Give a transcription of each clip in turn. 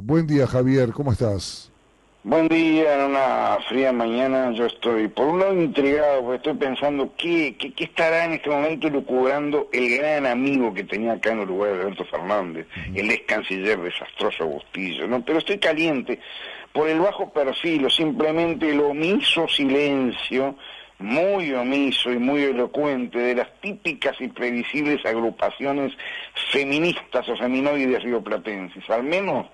Buen día, Javier, ¿cómo estás? Buen día, en una fría mañana yo estoy, por un lado, intrigado, porque estoy pensando qué estará en este momento lucubrando el gran amigo que tenía acá en Uruguay, Alberto Fernández, Ujú. el ex canciller desastroso Bustillo, ¿no? Pero estoy caliente por el bajo perfil o simplemente el omiso silencio, muy omiso y muy elocuente, de las típicas y previsibles agrupaciones feministas o feminoides rioplatenses, al menos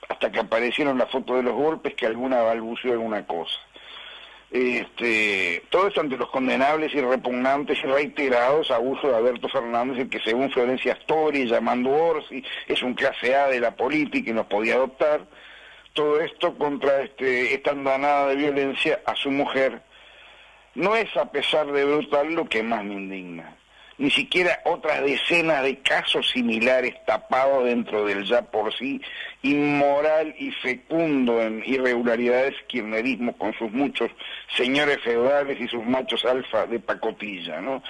hasta que aparecieron las fotos de los golpes, que alguna balbuceó alguna cosa. Todo esto ante los condenables y repugnantes y reiterados abusos de Alberto Fernández, el que según Florencia Astori, llamando Orsi, es un clase A de la política y nos podía adoptar. Todo esto contra esta andanada de violencia a su mujer. No es, a pesar de brutal, lo que más me indigna. Ni siquiera otras decenas de casos similares tapados dentro del ya por sí inmoral y fecundo en irregularidades kirchnerismo, con sus muchos señores feudales y sus machos alfa de pacotilla, ¿no?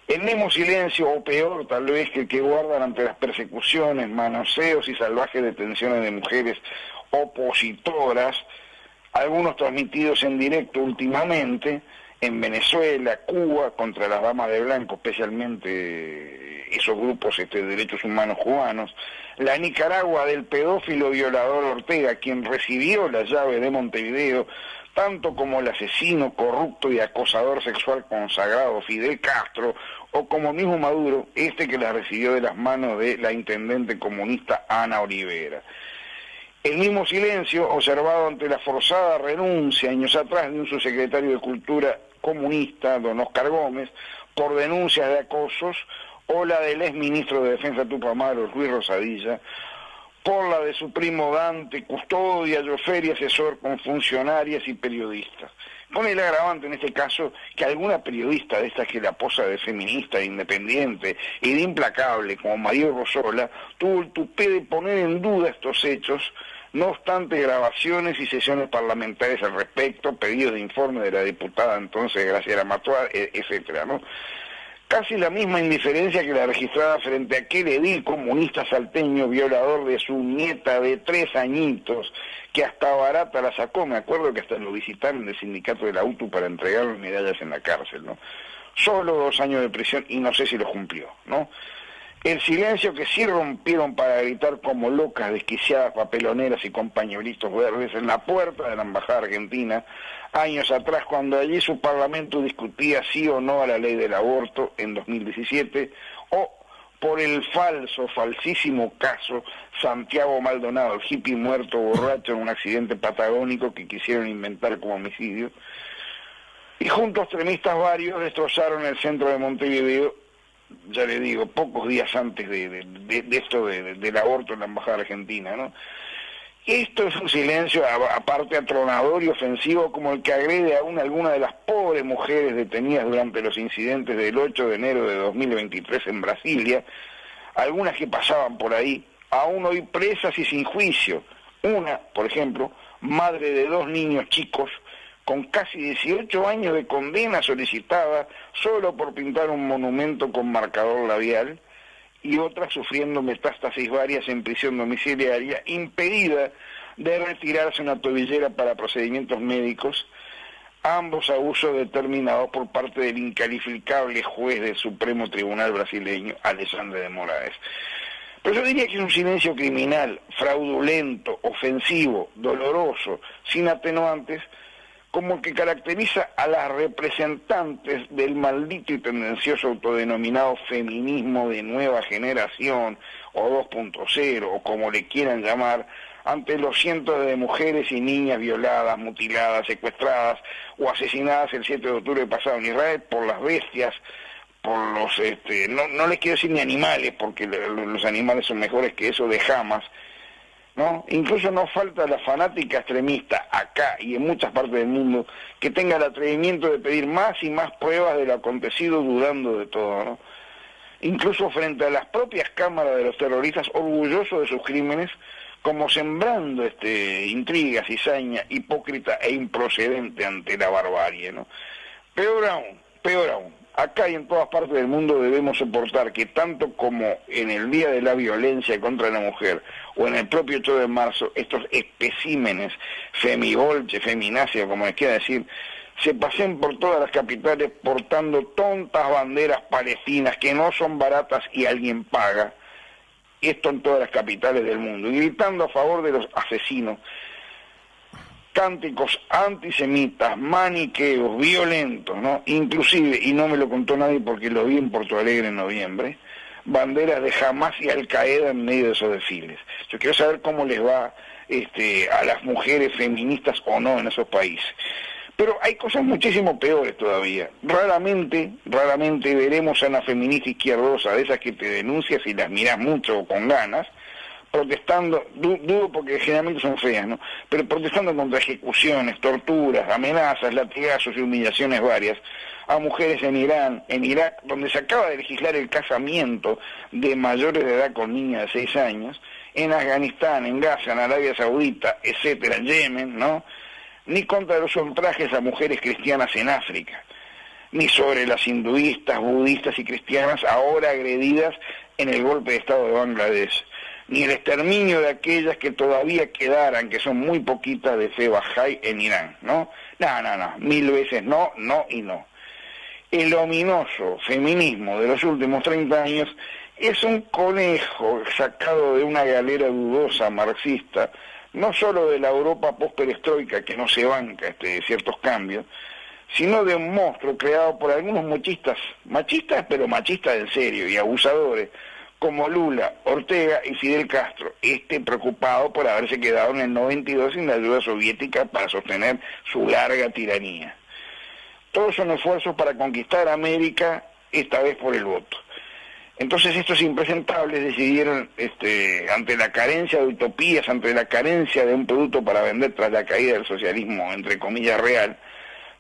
El mismo silencio, o peor tal vez, que el que guardan ante las persecuciones, manoseos y salvajes detenciones de mujeres opositoras, algunos transmitidos en directo últimamente, en Venezuela, Cuba, contra las damas de blanco, especialmente esos grupos de derechos humanos cubanos, la Nicaragua del pedófilo violador Ortega, quien recibió la llave de Montevideo, tanto como el asesino, corrupto y acosador sexual consagrado Fidel Castro, o como mismo Maduro, que la recibió de las manos de la intendente comunista Ana Olivera. El mismo silencio observado ante la forzada renuncia años atrás de un subsecretario de Cultura comunista, don Oscar Gómez, por denuncias de acosos, o la del exministro de Defensa Tupamaro, Luis Rosadilla, por la de su primo Dante, custodia, chofer y asesor con funcionarias y periodistas. Con el agravante en este caso que alguna periodista de estas que la posa de feminista, de independiente y de implacable, como María Rosola, tuvo el tupé de poner en duda estos hechos, no obstante grabaciones y sesiones parlamentarias al respecto, pedidos de informe de la diputada entonces Graciela Matuar, etcétera, ¿no? Casi la misma indiferencia que la registrada frente a aquel edil comunista salteño violador de su nieta de 3 añitos, que hasta barata la sacó. Me acuerdo que hasta lo visitaron del sindicato de la UTU para entregarle medallas en la cárcel, ¿no? Solo 2 años de prisión y no sé si los cumplió, ¿no? El silencio que sí rompieron para gritar como locas, desquiciadas papeloneras y compañeritos verdes en la puerta de la Embajada Argentina, años atrás, cuando allí su parlamento discutía sí o no a la ley del aborto en 2017, o por el falsísimo caso Santiago Maldonado, el hippie muerto borracho en un accidente patagónico que quisieron inventar como homicidio, y juntos extremistas varios destrozaron el centro de Montevideo, ya le digo, pocos días antes de esto del aborto en la Embajada Argentina, ¿no? Esto es un silencio aparte atronador y ofensivo como el que agrede aún alguna de las pobres mujeres detenidas durante los incidentes del 8 de enero de 2023 en Brasilia, algunas que pasaban por ahí, aún hoy presas y sin juicio. Una, por ejemplo, madre de 2 niños chicos, con casi 18 años de condena solicitada solo por pintar un monumento con marcador labial, y otra sufriendo metástasis varias en prisión domiciliaria, impedida de retirarse una tobillera para procedimientos médicos, ambos abusos determinados por parte del incalificable juez del Supremo Tribunal brasileño, Alexandre de Moraes. Pero yo diría que es un silencio criminal, fraudulento, ofensivo, doloroso, sin atenuantes, como el que caracteriza a las representantes del maldito y tendencioso autodenominado feminismo de nueva generación, o 2.0, o como le quieran llamar, ante los cientos de mujeres y niñas violadas, mutiladas, secuestradas o asesinadas el 7 de octubre pasado en Israel por las bestias, por los, no les quiero decir ni animales, porque los animales son mejores que eso, de Hamas, ¿no? Incluso no falta la fanática extremista acá y en muchas partes del mundo que tenga el atrevimiento de pedir más y más pruebas de lo acontecido, dudando de todo, ¿no? Incluso frente a las propias cámaras de los terroristas, orgullosos de sus crímenes, como sembrando intriga, cizaña, hipócrita e improcedente ante la barbarie, ¿no? Peor aún, acá y en todas partes del mundo debemos soportar que tanto como en el Día de la Violencia contra la Mujer o en el propio 8 de marzo, estos especímenes femivolche, feminacia, como les quiera decir, se pasen por todas las capitales portando tontas banderas palestinas que no son baratas y alguien paga, esto en todas las capitales del mundo, y gritando a favor de los asesinos, cánticos antisemitas, maniqueos, violentos, ¿no? Inclusive, y no me lo contó nadie porque lo vi en Porto Alegre en noviembre, banderas de Hamas y Al Qaeda en medio de esos desfiles. Yo quiero saber cómo les va a las mujeres feministas o no en esos países. Pero hay cosas muchísimo peores todavía. Raramente veremos a una feminista izquierdosa, de esas que te denuncias y las mirás mucho o con ganas, protestando, dudo porque generalmente son feas, ¿no? Pero protestando contra ejecuciones, torturas, amenazas, latigazos y humillaciones varias a mujeres en Irán, en Irak, donde se acaba de legislar el casamiento de mayores de edad con niñas de 6 años, en Afganistán, en Gaza, en Arabia Saudita, etcétera, en Yemen, ¿no? Ni contra los ultrajes a mujeres cristianas en África, ni sobre las hinduistas, budistas y cristianas ahora agredidas en el golpe de Estado de Bangladesh, ni el exterminio de aquellas que todavía quedaran, que son muy poquitas, de fe Bahá'í en Irán, ¿no? No, 1000 veces no, no y no. El ominoso feminismo de los últimos 30 años es un conejo sacado de una galera dudosa marxista, no solo de la Europa post-perestroika, que no se banca ciertos cambios, sino de un monstruo creado por algunos machistas pero machistas en serio y abusadores, como Lula, Ortega y Fidel Castro, preocupado por haberse quedado en el 92 sin la ayuda soviética para sostener su larga tiranía. Todos son esfuerzos para conquistar América, esta vez por el voto. Entonces estos impresentables decidieron, ante la carencia de utopías, ante la carencia de un producto para vender tras la caída del socialismo, entre comillas, real,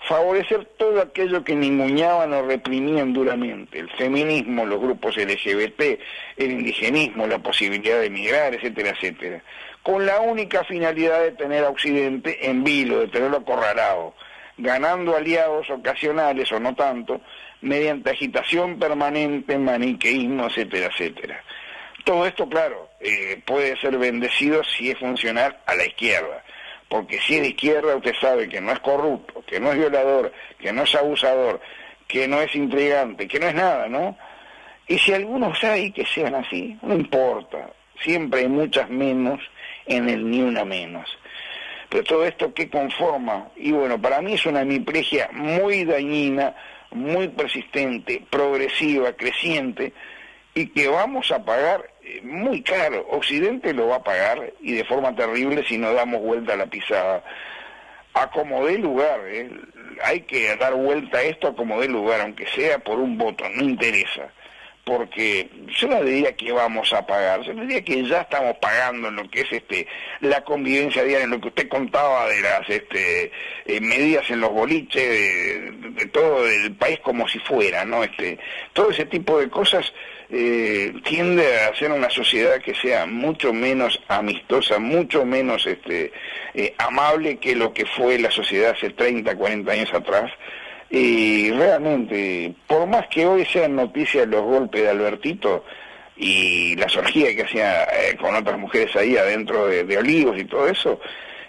favorecer todo aquello que ninguneaban o reprimían duramente, el feminismo, los grupos LGBT, el indigenismo, la posibilidad de emigrar, etcétera, etcétera, con la única finalidad de tener a Occidente en vilo, de tenerlo acorralado, ganando aliados ocasionales o no tanto, mediante agitación permanente, maniqueísmo, etcétera, etcétera. Todo esto, claro, puede ser bendecido si es funcional a la izquierda, porque si es de izquierda usted sabe que no es corrupto, que no es violador, que no es abusador, que no es intrigante, que no es nada, ¿no? Y si algunos hay que sean así, no importa, siempre hay muchas menos en el ni una menos. Pero todo esto, ¿qué conforma? Y bueno, para mí es una hemiplegia muy dañina, muy persistente, progresiva, creciente, y que vamos a pagar muy caro. Occidente lo va a pagar, y de forma terrible, si no damos vuelta a la pisada. A como dé lugar, hay que dar vuelta a esto a como dé lugar, aunque sea por un voto, no interesa. Porque yo no diría que vamos a pagar, yo diría que ya estamos pagando en lo que es la convivencia diaria, en lo que usted contaba de las medidas en los boliches, de todo el país como si fuera, ¿no? Todo ese tipo de cosas tiende a hacer una sociedad que sea mucho menos amistosa, mucho menos amable que lo que fue la sociedad hace 30, 40 años atrás. Y realmente, por más que hoy sean noticias los golpes de Albertito y las orgías que hacía con otras mujeres ahí adentro de Olivos y todo eso,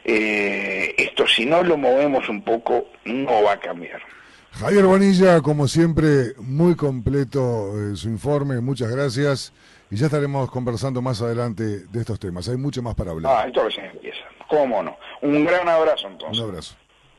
esto si no lo movemos un poco no va a cambiar. Javier Bonilla, como siempre, muy completo su informe, muchas gracias, y ya estaremos conversando más adelante de estos temas, hay mucho más para hablar. Entonces empieza, cómo no. Un gran abrazo entonces. Un abrazo.